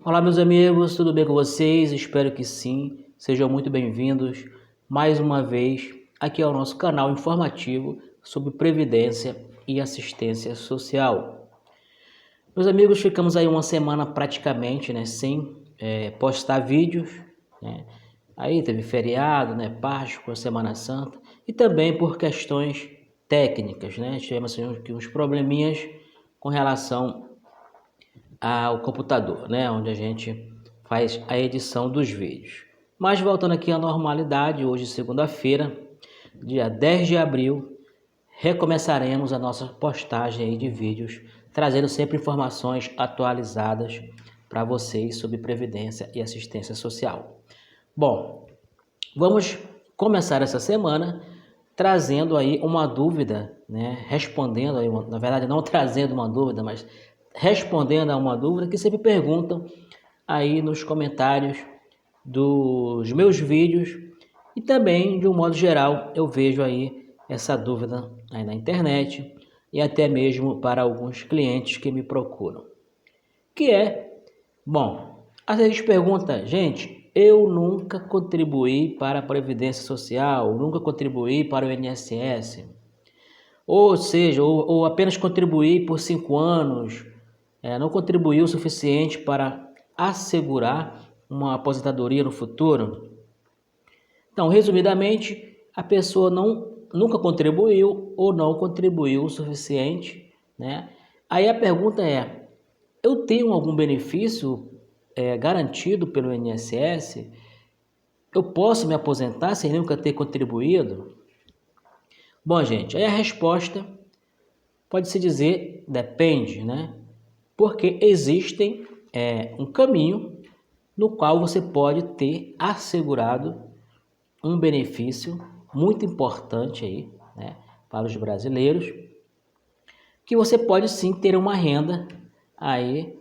Olá, meus amigos, tudo bem com vocês? Espero que sim. Sejam muito bem-vindos mais uma vez aqui ao nosso canal informativo sobre previdência e assistência social. Meus amigos, ficamos aí uma semana praticamente, sem postar vídeos, né? Aí teve feriado, Páscoa, Semana Santa e também por questões técnicas, né? Tivemos assim, aqui uns probleminhas com relação ao computador, onde a gente faz a edição dos vídeos. Mas voltando aqui à normalidade, hoje segunda-feira, dia 10 de abril, recomeçaremos a nossa postagem aí de vídeos, trazendo sempre informações atualizadas para vocês sobre previdência e assistência social. Bom, vamos começar essa semana trazendo aí uma dúvida, respondendo aí, na verdade não trazendo uma dúvida, mas respondendo a uma dúvida que sempre perguntam aí nos comentários dos meus vídeos e também, de um modo geral, eu vejo aí essa dúvida aí na internet e até mesmo para alguns clientes que me procuram. Que é, bom, às vezes pergunta, gente, eu nunca contribuí para a Previdência Social, nunca contribuí para o INSS, ou seja, ou apenas contribuí por 5 anos, não contribuiu o suficiente para assegurar uma aposentadoria no futuro. Então, resumidamente, a pessoa nunca contribuiu ou não contribuiu o suficiente, né? Aí a pergunta é, eu tenho algum benefício garantido pelo INSS? Eu posso me aposentar sem nunca ter contribuído? Bom, gente, aí a resposta pode-se dizer depende, né? Porque existem um caminho no qual você pode ter assegurado um benefício muito importante aí, para os brasileiros, que você pode sim ter uma renda aí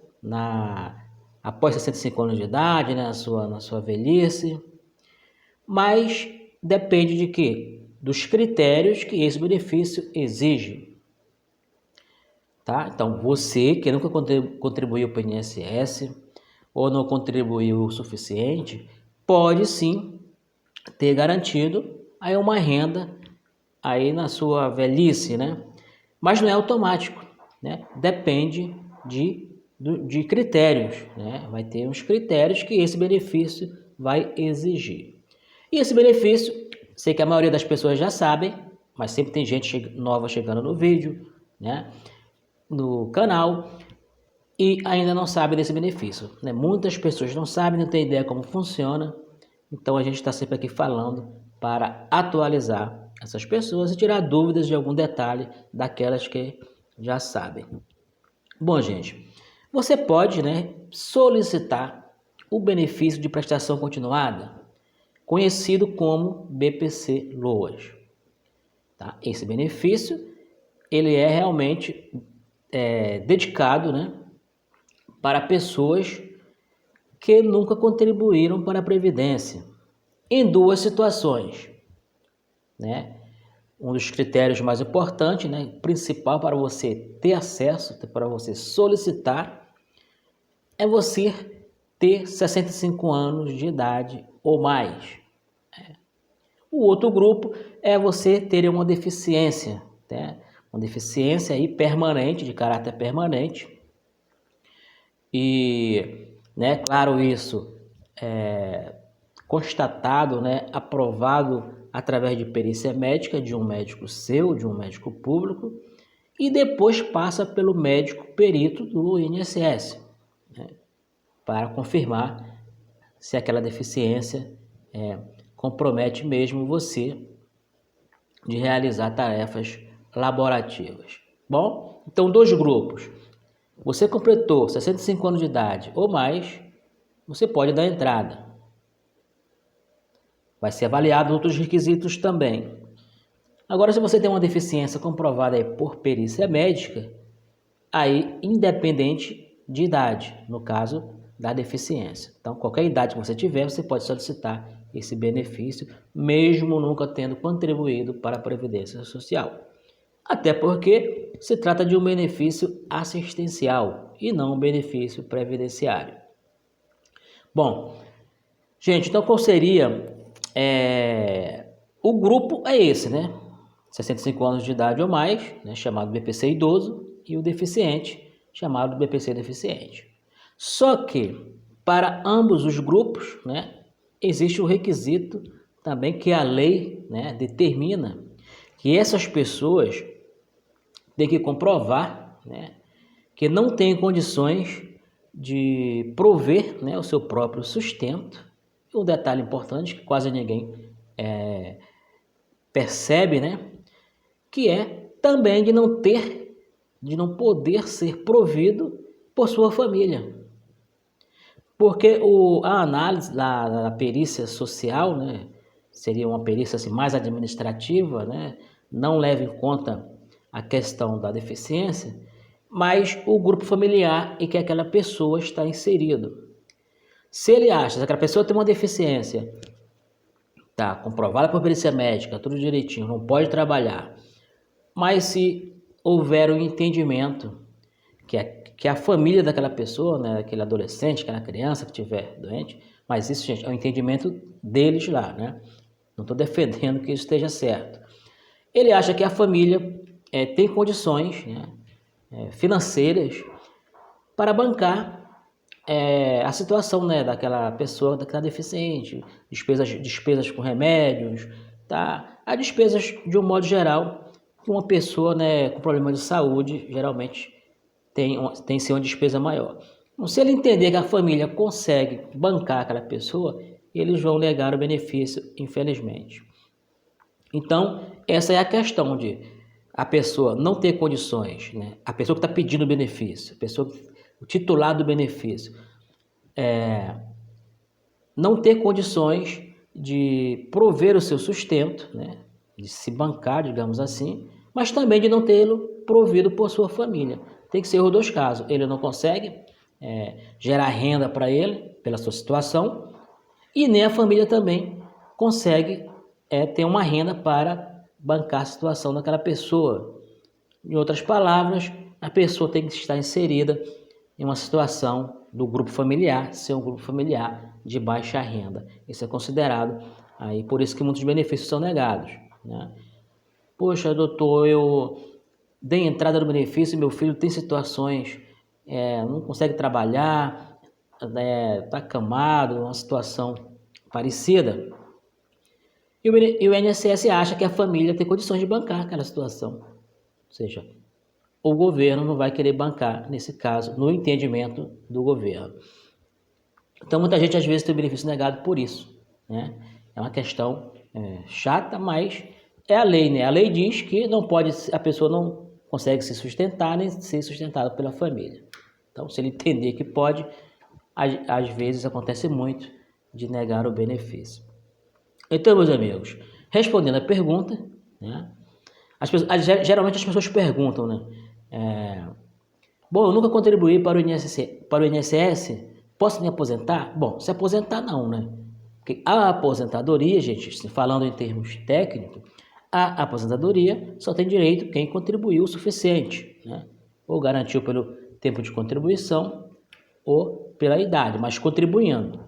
após 65 anos de idade, na sua velhice, mas depende de quê? Dos critérios que esse benefício exige. Tá? Então, você que nunca contribuiu para o INSS ou não contribuiu o suficiente, pode sim ter garantido aí uma renda aí na sua velhice, né? Mas não é automático, né? Depende de critérios, né? Vai ter uns critérios que esse benefício vai exigir. E esse benefício, sei que a maioria das pessoas já sabem, mas sempre tem gente nova chegando no vídeo, né? No canal e ainda não sabe desse benefício, né? Muitas pessoas não sabem, não têm ideia como funciona, então a gente está sempre aqui falando para atualizar essas pessoas e tirar dúvidas de algum detalhe daquelas que já sabem. Bom, gente, você pode, solicitar o benefício de prestação continuada, conhecido como BPC-Loas. Tá? Esse benefício ele é realmente dedicado, para pessoas que nunca contribuíram para a Previdência, em duas situações, né? Um dos critérios mais importantes, principal para você ter acesso, para você solicitar, é você ter 65 anos de idade ou mais. O outro grupo é você ter uma deficiência, uma deficiência aí permanente, de caráter permanente. E, claro, isso é constatado, aprovado através de perícia médica de um médico seu, de um médico público, e depois passa pelo médico perito do INSS, para confirmar se aquela deficiência compromete mesmo você de realizar tarefas laborativas. Bom, então 2 grupos. Você completou 65 anos de idade ou mais, você pode dar entrada. Vai ser avaliado outros requisitos também. Agora, se você tem uma deficiência comprovada aí por perícia médica, aí independente de idade, no caso da deficiência. Então, qualquer idade que você tiver, você pode solicitar esse benefício, mesmo nunca tendo contribuído para a Previdência Social. Até porque se trata de um benefício assistencial e não um benefício previdenciário. Bom, gente, então qual seria? O grupo é esse, né? 65 anos de idade ou mais, né? Chamado BPC idoso, e o deficiente, chamado BPC deficiente. Só que, para ambos os grupos, né, existe um requisito também que a lei, né, determina que essas pessoas têm que comprovar, né, que não têm condições de prover, né, o seu próprio sustento. E um detalhe importante que quase ninguém percebe, né, que é também de não poder ser provido por sua família. Porque a análise da perícia social, né, seria uma perícia assim, mais administrativa, né, não leva em conta a questão da deficiência, mas o grupo familiar em que aquela pessoa está inserido. Se ele acha que aquela pessoa tem uma deficiência, tá comprovada por perícia médica, tudo direitinho, não pode trabalhar, mas se houver um entendimento que a família daquela pessoa, né, aquele adolescente, aquela criança que estiver doente, mas isso, gente, é o entendimento deles lá, né? Não estou defendendo que isso esteja certo. Ele acha que a família tem condições, né, financeiras para bancar a situação, né, daquela pessoa, daquela deficiente, despesas com remédios, tá? As despesas de um modo geral que uma pessoa, né, com problema de saúde geralmente tem que ser uma despesa maior. Então, se ele entender que a família consegue bancar aquela pessoa, eles vão negar o benefício, infelizmente. Então, essa é a questão de a pessoa não ter condições, né? A pessoa que está pedindo o benefício, o titular do benefício, não ter condições de prover o seu sustento, né? De se bancar, digamos assim, mas também de não tê-lo provido por sua família. Tem que ser os dois casos. Ele não consegue gerar renda para ele, pela sua situação, e nem a família também consegue ter uma renda para bancar a situação daquela pessoa. Em outras palavras, a pessoa tem que estar inserida em uma situação do grupo familiar, ser um grupo familiar de baixa renda. Isso é considerado, aí por isso que muitos benefícios são negados, né? Poxa, doutor, eu dei entrada no benefício e meu filho tem situações, não consegue trabalhar, está acamado, uma situação parecida. E o INSS acha que a família tem condições de bancar aquela situação. Ou seja, o governo não vai querer bancar, nesse caso, no entendimento do governo. Então, muita gente às vezes tem o benefício negado por isso, né? É uma questão chata, mas é a lei, né? A lei diz que a pessoa não consegue se sustentar nem ser sustentada pela família. Então, se ele entender que pode, às vezes acontece muito de negar o benefício. Então, meus amigos, respondendo a pergunta, né? Geralmente as pessoas perguntam, né? Bom, eu nunca contribuí para o INSS, posso me aposentar? Bom, se aposentar não, né? Porque a aposentadoria, gente, falando em termos técnicos, a aposentadoria só tem direito quem contribuiu o suficiente, né? Ou garantiu pelo tempo de contribuição ou pela idade, mas contribuindo.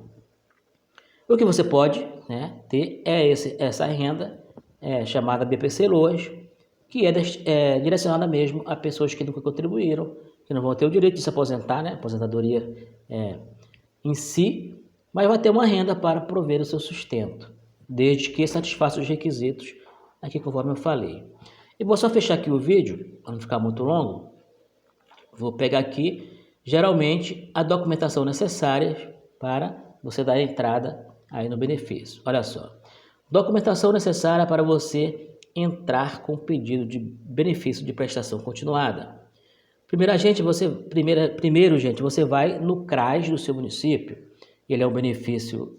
O que você pode, né, ter essa renda chamada BPC-Loas, que é direcionada mesmo a pessoas que nunca contribuíram, que não vão ter o direito de se aposentar, né, aposentadoria em si, mas vai ter uma renda para prover o seu sustento, desde que satisfaça os requisitos, aqui conforme eu falei. E vou só fechar aqui o vídeo, para não ficar muito longo. Vou pegar aqui, geralmente, a documentação necessária para você dar entrada aí no benefício. Olha só, documentação necessária para você entrar com pedido de benefício de prestação continuada. Primeiro, gente, você vai no CRAS do seu município. Ele é um benefício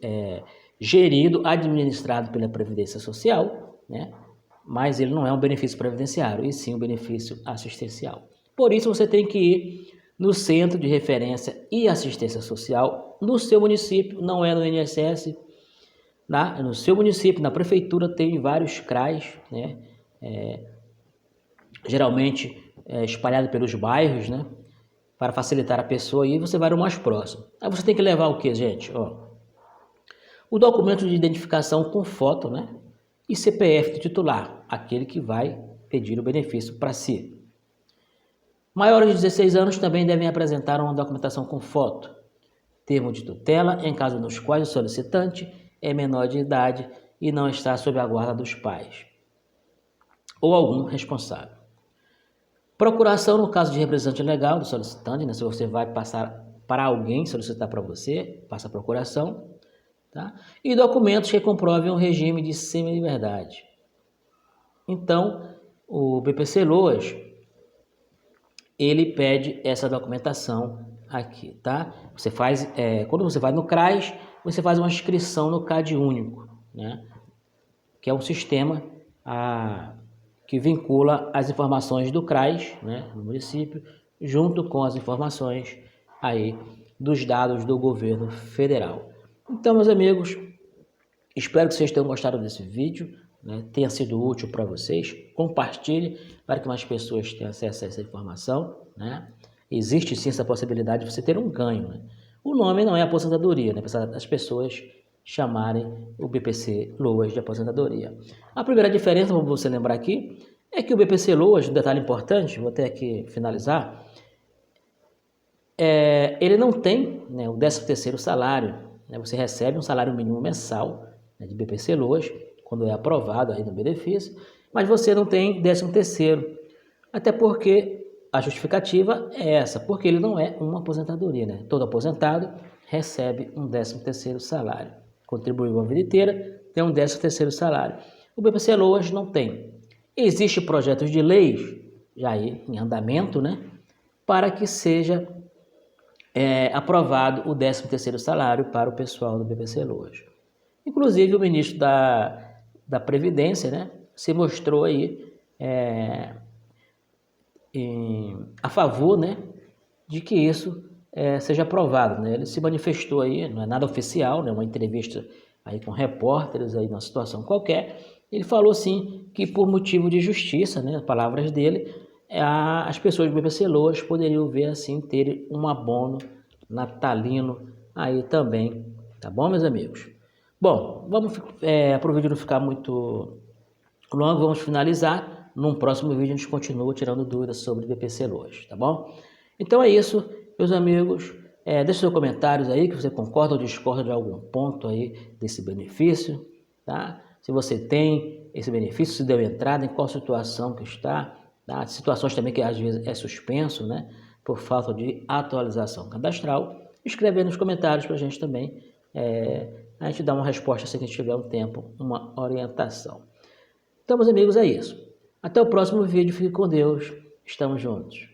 gerido, administrado pela Previdência Social, né? Mas ele não é um benefício previdenciário, e sim um benefício assistencial. Por isso, você tem que ir no Centro de Referência e Assistência Social, no seu município, não é no INSS, no seu município, na prefeitura, tem vários CRAs, né? Geralmente espalhado pelos bairros, né? para facilitar a pessoa e você vai no mais próximo. Aí você tem que levar o que, gente? Ó, o documento de identificação com foto, né? E CPF do titular, aquele que vai pedir o benefício para si. Maiores de 16 anos também devem apresentar uma documentação com foto, termo de tutela em casos nos quais o solicitante é menor de idade e não está sob a guarda dos pais ou algum responsável. Procuração no caso de representante legal do solicitante, né? Se você vai passar para alguém solicitar para você, passa a procuração. Tá? E documentos que comprovem o regime de semi-liberdade. Então, o BPC-Loas, ele pede essa documentação aqui, tá? Você faz, quando você vai no CRAS, você faz uma inscrição no CAD único, né? Que é um sistema que vincula as informações do CRAS, né, no município, junto com as informações aí dos dados do governo federal. Então, meus amigos, espero que vocês tenham gostado desse vídeo, né? Tenha sido útil para vocês. Compartilhe para que mais pessoas tenham acesso a essa informação, né? Existe sim essa possibilidade de você ter um ganho, né? O nome não é aposentadoria, né? Apesar das pessoas chamarem o BPC-Loas de aposentadoria. A primeira diferença, vamos você lembrar aqui, é que o BPC-Loas, um detalhe importante, vou até aqui finalizar, ele não tem, né, o 13º salário, né? Você recebe um salário mínimo mensal, né, de BPC-Loas, quando é aprovado aí no benefício, mas você não tem 13º, até porque a justificativa é essa, porque ele não é uma aposentadoria, né? Todo aposentado recebe um 13º salário, contribuiu a vida inteira, tem um 13º salário. O BPC-Loas não tem. Existem projetos de leis, já aí em andamento, né, para que seja aprovado o 13º salário para o pessoal do BPC-Loas. Inclusive o ministro da Previdência, né, se mostrou aí a favor, né, de que isso seja aprovado, né? Ele se manifestou aí, não é nada oficial, né, uma entrevista aí com repórteres aí numa situação qualquer. Ele falou assim que por motivo de justiça, né, palavras dele, as pessoas do BPC-Loas poderiam ver assim ter um abono natalino aí também, tá bom, meus amigos? Bom, vamos para o vídeo não ficar muito longo, vamos finalizar. Num próximo vídeo a gente continua tirando dúvidas sobre BPC-Loas, tá bom? Então é isso, meus amigos. Deixe seus comentários aí, que você concorda ou discorda de algum ponto aí desse benefício, tá? Se você tem esse benefício, se deu entrada, em qual situação que está, tá? Situações também que às vezes é suspenso, né? Por falta de atualização cadastral. Escreve nos comentários para a gente também. A gente dá uma resposta se a gente tiver um tempo, uma orientação. Então, meus amigos, é isso. Até o próximo vídeo. Fique com Deus. Estamos juntos.